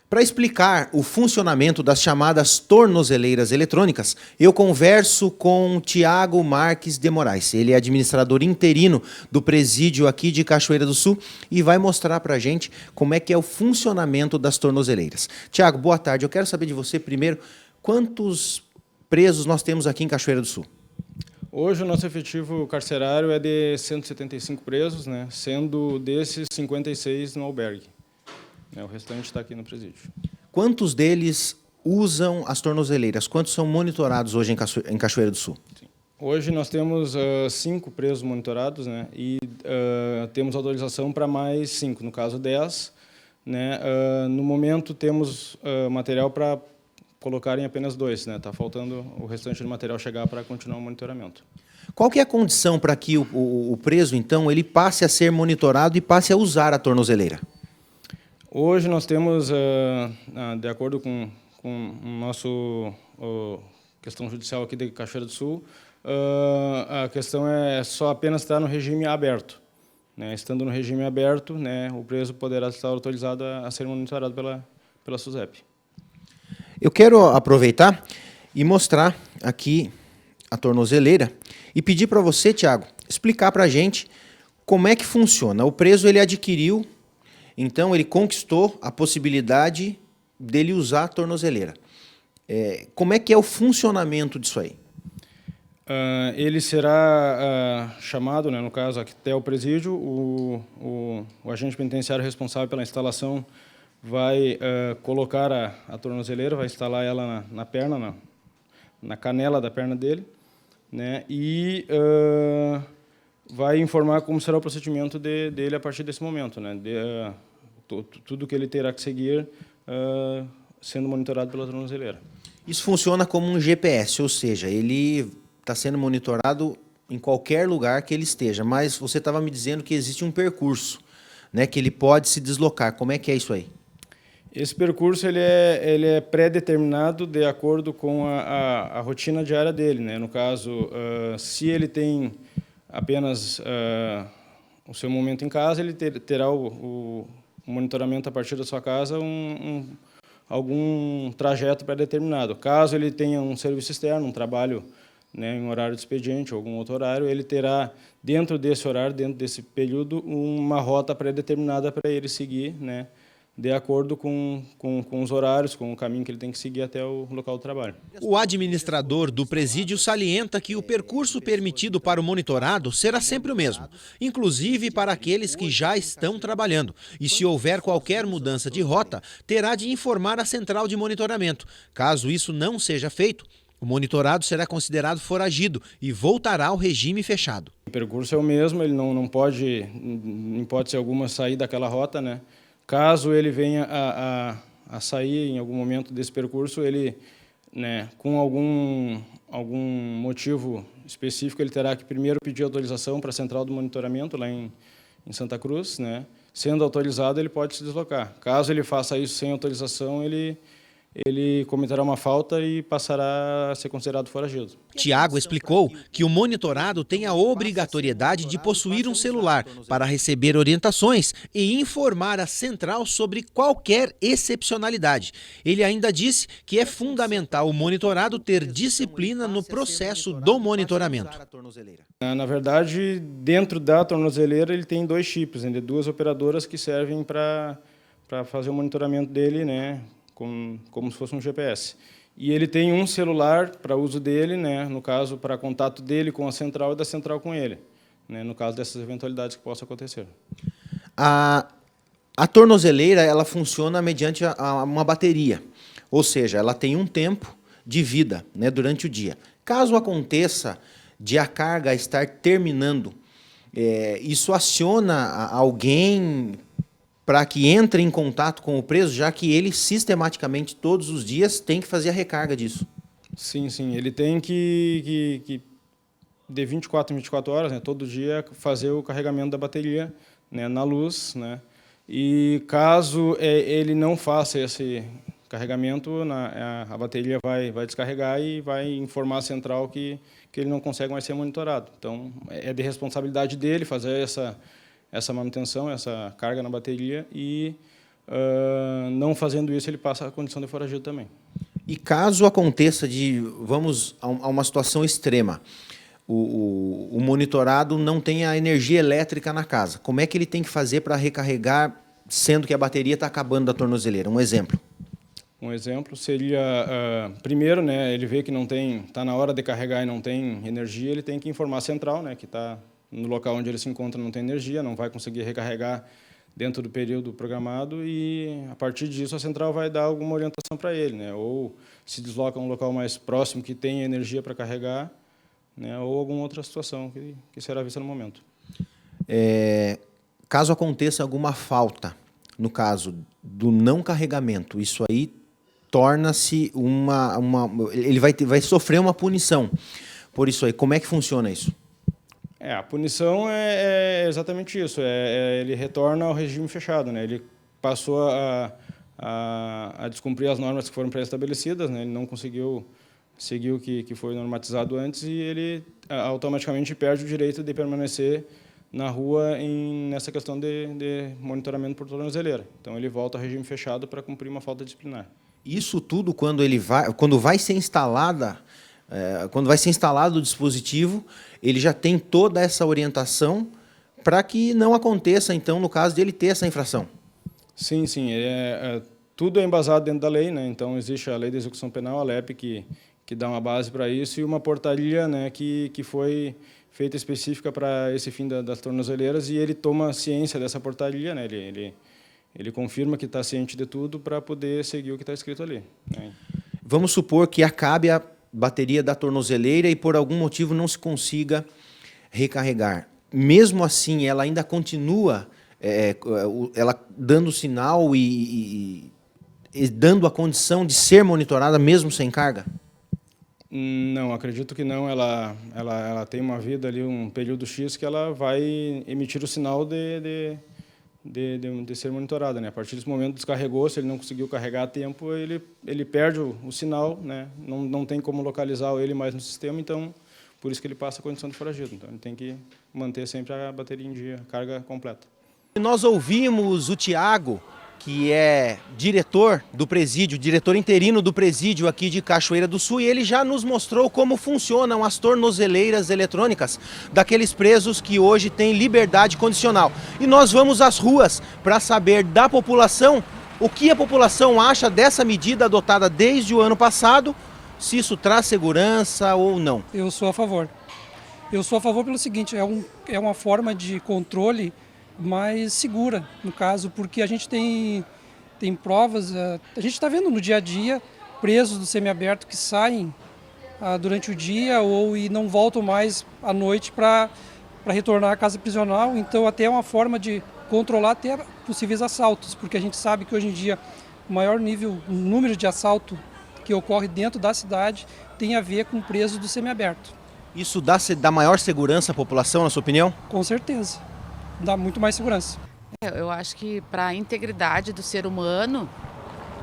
Para explicar o funcionamento das chamadas tornozeleiras eletrônicas, eu converso com Tiago Marques de Moraes. Ele é administrador interino do presídio aqui de Cachoeira do Sul e vai mostrar para a gente como é que é o funcionamento das tornozeleiras. Tiago, boa tarde. Eu quero saber de você primeiro, quantos presos nós temos aqui em Cachoeira do Sul? Hoje o nosso efetivo carcerário é de 175 presos, né, sendo desses 56 no albergue. O restante está aqui no presídio. Quantos deles usam as tornozeleiras? Quantos são monitorados hoje em Cachoeira do Sul? Sim. Hoje nós temos 5 presos monitorados, né, e temos autorização para mais 5, no caso 10. Né, no momento temos material para colocar em apenas 2. Está faltando o restante do material chegar para continuar o monitoramento. Qual que é a condição para que o preso, então, ele passe a ser monitorado e passe a usar a tornozeleira? Hoje nós temos, de acordo com o nosso questão judicial aqui de Cachoeira do Sul, a questão é só apenas estar no regime aberto. Né? Estando no regime aberto, né, o preso poderá estar autorizado a ser monitorado pela SUSEP. Eu quero aproveitar e mostrar aqui a tornozeleira e pedir para você, Tiago, explicar para a gente como é que funciona. O preso ele adquiriu, então ele conquistou a possibilidade dele usar a tornozeleira. Como é que é o funcionamento disso aí? Ele será chamado, né, no caso, até o presídio, o agente penitenciário responsável pela instalação vai colocar a tornozeleira, vai instalar ela na perna, na canela da perna dele, né, e vai informar como será o procedimento dele a partir desse momento, né, tudo que ele terá que seguir sendo monitorado pela tornozeleira. Isso funciona como um GPS, ou seja, ele está sendo monitorado em qualquer lugar que ele esteja, mas você estava me dizendo que existe um percurso, né, que ele pode se deslocar. Como é que é isso aí? Esse percurso ele é pré-determinado de acordo com a rotina diária dele. Né? No caso, se ele tem apenas o seu momento em casa, ele terá o monitoramento a partir da sua casa, algum trajeto pré-determinado. Caso ele tenha um serviço externo, um trabalho, né, em horário de expediente ou algum outro horário, ele terá, dentro desse horário, dentro desse período, uma rota pré-determinada para ele seguir, né, de acordo com os horários, com o caminho que ele tem que seguir até o local do trabalho. O administrador do presídio salienta que o percurso permitido para o monitorado será sempre o mesmo, inclusive para aqueles que já estão trabalhando. E se houver qualquer mudança de rota, terá de informar a central de monitoramento. Caso isso não seja feito, o monitorado será considerado foragido e voltará ao regime fechado. O percurso é o mesmo, ele não pode, em hipótese alguma, sair daquela rota, né? Caso ele venha a sair em algum momento desse percurso, ele, né, com algum motivo específico, ele terá que primeiro pedir autorização para a central do monitoramento lá em Santa Cruz, né? Sendo autorizado, ele pode se deslocar. Caso ele faça isso sem autorização, ele cometerá uma falta e passará a ser considerado foragido. Tiago explicou que o monitorado tem a obrigatoriedade de possuir um celular para receber orientações e informar a central sobre qualquer excepcionalidade. Ele ainda disse que é fundamental o monitorado ter disciplina no processo do monitoramento. Na verdade, dentro da tornozeleira, ele tem 2 chips, né, 2 operadoras que servem para fazer o monitoramento dele, né, como se fosse um GPS. E ele tem um celular para uso dele, né, no caso, para contato dele com a central e da central com ele, né, no caso dessas eventualidades que possam acontecer. A tornozeleira ela funciona mediante uma bateria, ou seja, ela tem um tempo de vida, né, durante o dia. Caso aconteça de a carga estar terminando, isso aciona alguém para que entre em contato com o preso, já que ele sistematicamente, todos os dias, tem que fazer a recarga disso. Sim, ele tem que de 24 em 24 horas, né, todo dia, fazer o carregamento da bateria, né, na luz, né, e caso ele não faça esse carregamento, a bateria vai descarregar e vai informar a central que ele não consegue mais ser monitorado. Então, é de responsabilidade dele fazer essa manutenção, essa carga na bateria e não fazendo isso, ele passa a condição de foragido também. E caso aconteça vamos a uma situação extrema, o monitorado não tem a energia elétrica na casa, como é que ele tem que fazer para recarregar, sendo que a bateria está acabando da tornozeleira? Um exemplo. Um exemplo seria, primeiro, né, ele vê que está na hora de carregar e não tem energia, ele tem que informar a central, né, que está no local onde ele se encontra, não tem energia, não vai conseguir recarregar dentro do período programado, e a partir disso a central vai dar alguma orientação para ele, né, ou se desloca a um local mais próximo que tenha energia para carregar, né, ou alguma outra situação que será vista no momento. Caso aconteça alguma falta, no caso do não carregamento, isso aí torna-se ele vai sofrer uma punição por isso aí. Como é que funciona isso? A punição é exatamente isso. Ele retorna ao regime fechado, né? Ele passou a descumprir as normas que foram pré-estabelecidas, né? Ele não conseguiu seguir o que foi normatizado antes, e ele automaticamente perde o direito de permanecer na rua nessa questão de monitoramento por tornozeleira. Então ele volta ao regime fechado para cumprir uma falta disciplinar. Isso tudo quando vai ser instalado o dispositivo, ele já tem toda essa orientação para que não aconteça, então, no caso de ele ter essa infração. Sim. Tudo é embasado dentro da lei, né? Então existe a Lei de Execução Penal, a LEP, que dá uma base para isso, e uma portaria, né, que foi feita específica para esse fim das tornozeleiras, e ele toma ciência dessa portaria, né? Ele confirma que está ciente de tudo para poder seguir o que está escrito ali, né? Vamos supor que acabe a bateria da tornozeleira e por algum motivo não se consiga recarregar. Mesmo assim, ela ainda continua ela dando sinal e dando a condição de ser monitorada mesmo sem carga? Não, acredito que não. Ela tem uma vida ali, um período X, que ela vai emitir o sinal de ser monitorada, né? A partir desse momento, descarregou, se ele não conseguiu carregar a tempo, ele perde o sinal, né? Não tem como localizar ele mais no sistema, então, por isso que ele passa a condição de foragido. Então, ele tem que manter sempre a bateria em dia, a carga completa. Nós ouvimos o Tiago, que é diretor do presídio, diretor interino do presídio aqui de Cachoeira do Sul, e ele já nos mostrou como funcionam as tornozeleiras eletrônicas daqueles presos que hoje têm liberdade condicional. E nós vamos às ruas para saber da população o que a população acha dessa medida adotada desde o ano passado, se isso traz segurança ou não. Eu sou a favor. Eu sou a favor pelo seguinte, é uma forma de controle mais segura, no caso, porque a gente tem provas, a gente está vendo no dia a dia presos do semiaberto que saem durante o dia e não voltam mais à noite para retornar à casa prisional. Então até é uma forma de controlar até possíveis assaltos, porque a gente sabe que hoje em dia o número de assalto que ocorre dentro da cidade tem a ver com presos do semiaberto. Isso dá maior segurança à população, na sua opinião? Com certeza. Dá muito mais segurança. Eu acho que para a integridade do ser humano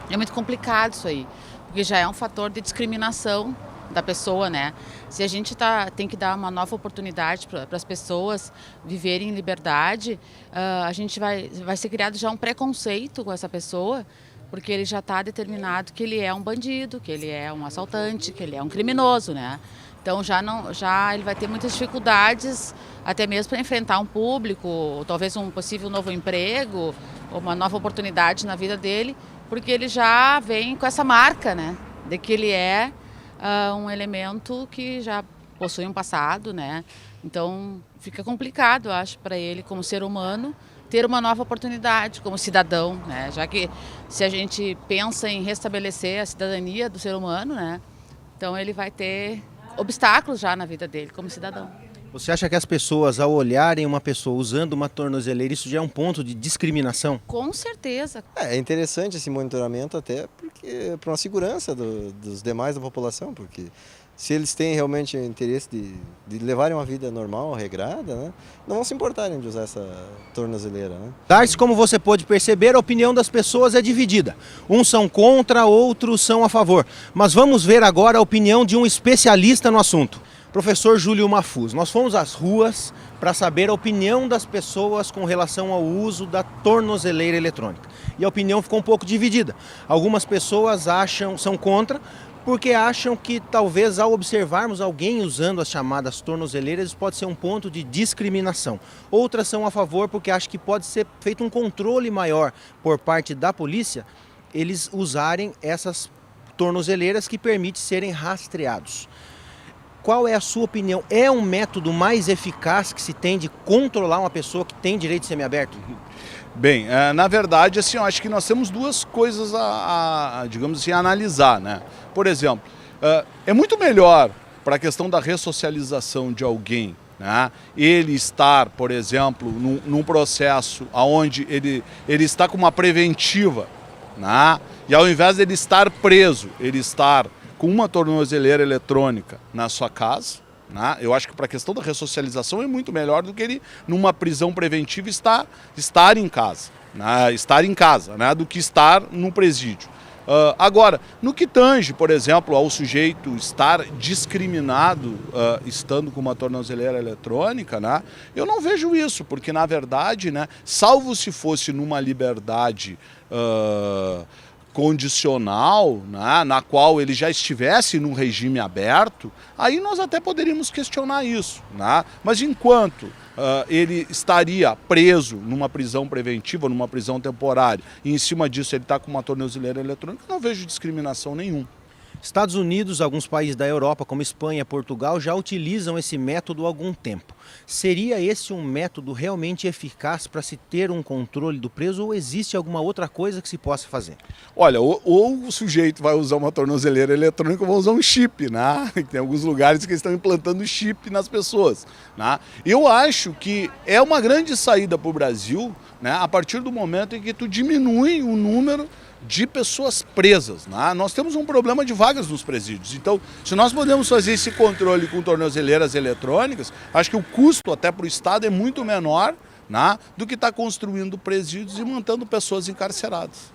é muito complicado isso aí, porque já é um fator de discriminação da pessoa, né? Se a gente tem que dar uma nova oportunidade para as pessoas viverem em liberdade, a gente vai ser criado já um preconceito com essa pessoa, porque ele já está determinado que ele é um bandido, que ele é um assaltante, que ele é um criminoso, né? Então já ele vai ter muitas dificuldades, até mesmo para enfrentar um público, ou talvez um possível novo emprego, ou uma nova oportunidade na vida dele, porque ele já vem com essa marca, né, de que ele é um elemento que já possui um passado, né? Então fica complicado, eu acho, para ele como ser humano ter uma nova oportunidade como cidadão, né? Já que se a gente pensa em restabelecer a cidadania do ser humano, né, então ele vai ter obstáculos já na vida dele como cidadão. Você acha que as pessoas, ao olharem uma pessoa usando uma tornozeleira, isso já é um ponto de discriminação? Com certeza. É interessante esse monitoramento até porque para uma segurança dos demais da população, porque se eles têm realmente interesse de levarem uma vida normal, regrada, né, não vão se importarem de usar essa tornozeleira, né? Darcy, como você pode perceber, a opinião das pessoas é dividida. Uns são contra, outros são a favor. Mas vamos ver agora a opinião de um especialista no assunto. Professor Júlio Mafuz, nós fomos às ruas para saber a opinião das pessoas com relação ao uso da tornozeleira eletrônica. E a opinião ficou um pouco dividida. Algumas pessoas são contra, porque acham que talvez ao observarmos alguém usando as chamadas tornozeleiras, isso pode ser um ponto de discriminação. Outras são a favor porque acham que pode ser feito um controle maior por parte da polícia, eles usarem essas tornozeleiras que permitem serem rastreados. Qual é a sua opinião? É um método mais eficaz que se tem de controlar uma pessoa que tem direito de semiaberto? Bem, na verdade, assim, eu acho que nós temos duas coisas digamos assim, a analisar, né? Por exemplo, é muito melhor para a questão da ressocialização de alguém, né? Ele estar, por exemplo, num processo onde ele está com uma preventiva, né? E ao invés de ele estar preso, ele estar com uma tornozeleira eletrônica na sua casa, né? Eu acho que para a questão da ressocialização é muito melhor do que ele, numa prisão preventiva, estar em casa, né? Do que estar no presídio. Agora, no que tange, por exemplo, ao sujeito estar discriminado estando com uma tornozeleira eletrônica, né? Eu não vejo isso, porque na verdade, né, salvo se fosse numa liberdade condicional, né, na qual ele já estivesse num regime aberto, aí nós até poderíamos questionar isso, né? Mas enquanto ele estaria preso numa prisão preventiva, numa prisão temporária, e em cima disso ele está com uma tornozeleira eletrônica, eu não vejo discriminação nenhuma. Estados Unidos, alguns países da Europa, como Espanha, Portugal, já utilizam esse método há algum tempo. Seria esse um método realmente eficaz para se ter um controle do preso ou existe alguma outra coisa que se possa fazer? Olha, ou o sujeito vai usar uma tornozeleira eletrônica ou vai usar um chip, né? Tem alguns lugares que estão implantando chip nas pessoas, né? Eu acho que é uma grande saída para o Brasil, né, a partir do momento em que tu diminui o número de pessoas presas, né? Nós temos um problema de vagas nos presídios, então se nós podemos fazer esse controle com tornozeleiras eletrônicas, acho que o custo até para o Estado é muito menor, né, do que estar construindo presídios e mantendo pessoas encarceradas.